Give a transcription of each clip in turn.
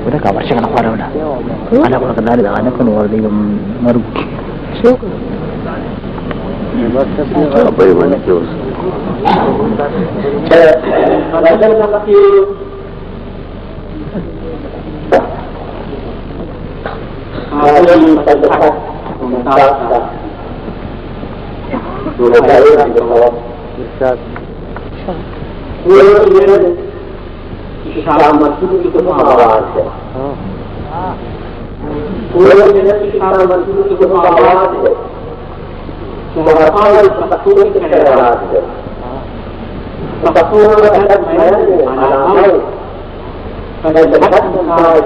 Udah kabar siya ka na para na. Anak ko na kanari na anak ko na yung marugi. Apa yang mana tu? Mengatakan satu keadaan, satu keadaan malam, pada jahat besar,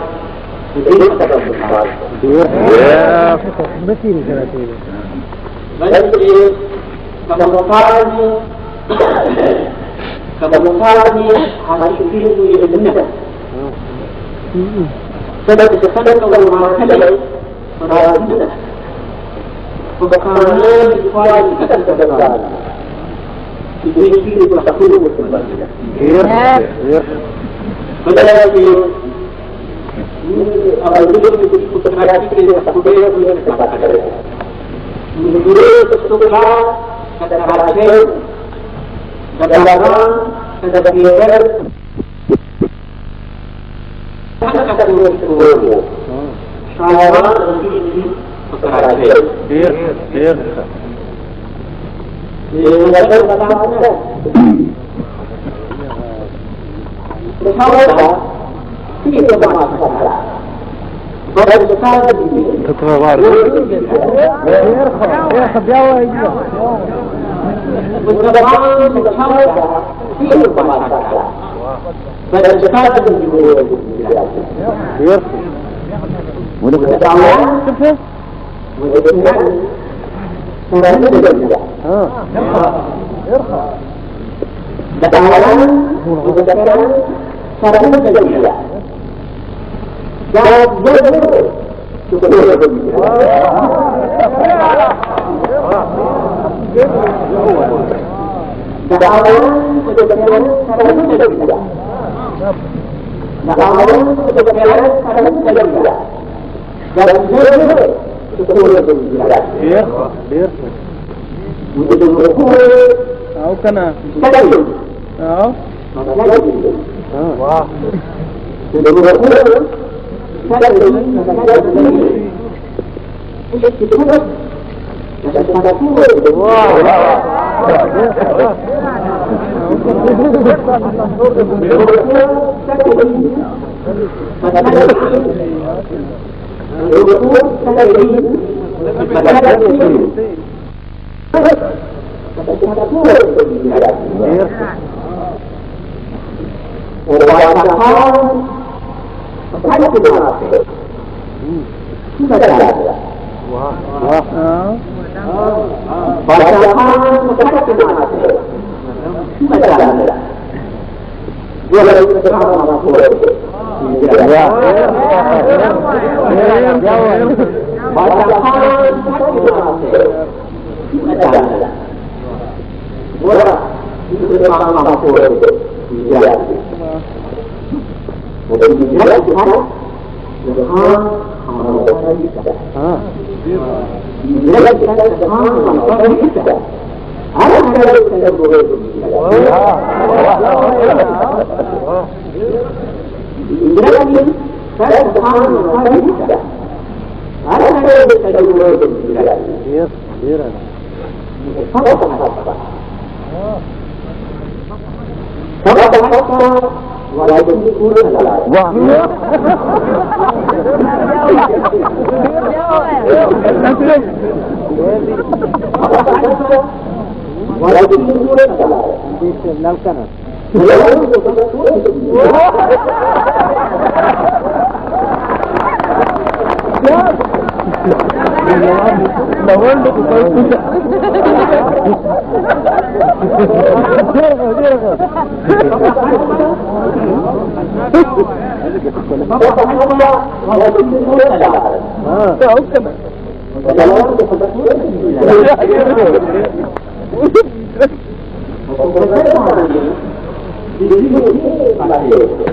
ini adalah besar. Ya, betul betul. Jadi kebenarannya harus itu benar. Sebab sesuatu kalau orang benar. Perkara dikuali kita kebenaran. Ini satu berbeza. Ya. Benar itu. Apa itu perkara kita satu punya kesempatan. Menurut sesuatu ada karakter, ada barang, ada biaya. Ada itu. Saya ini karakter. Dia.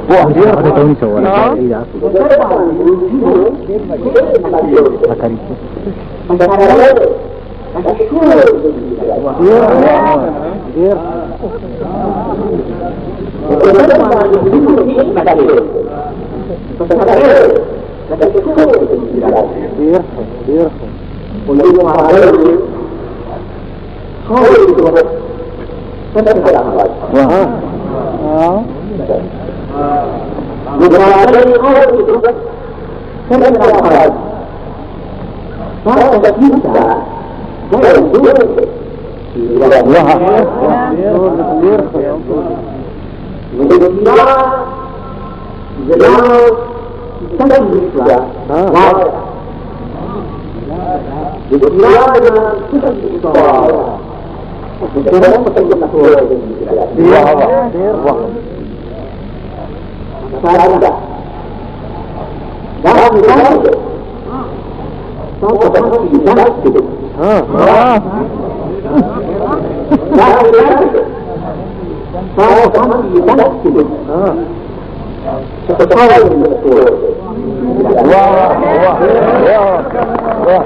Wah, dia ada tahu ni soal. Iya. Makari. Iya. Wah.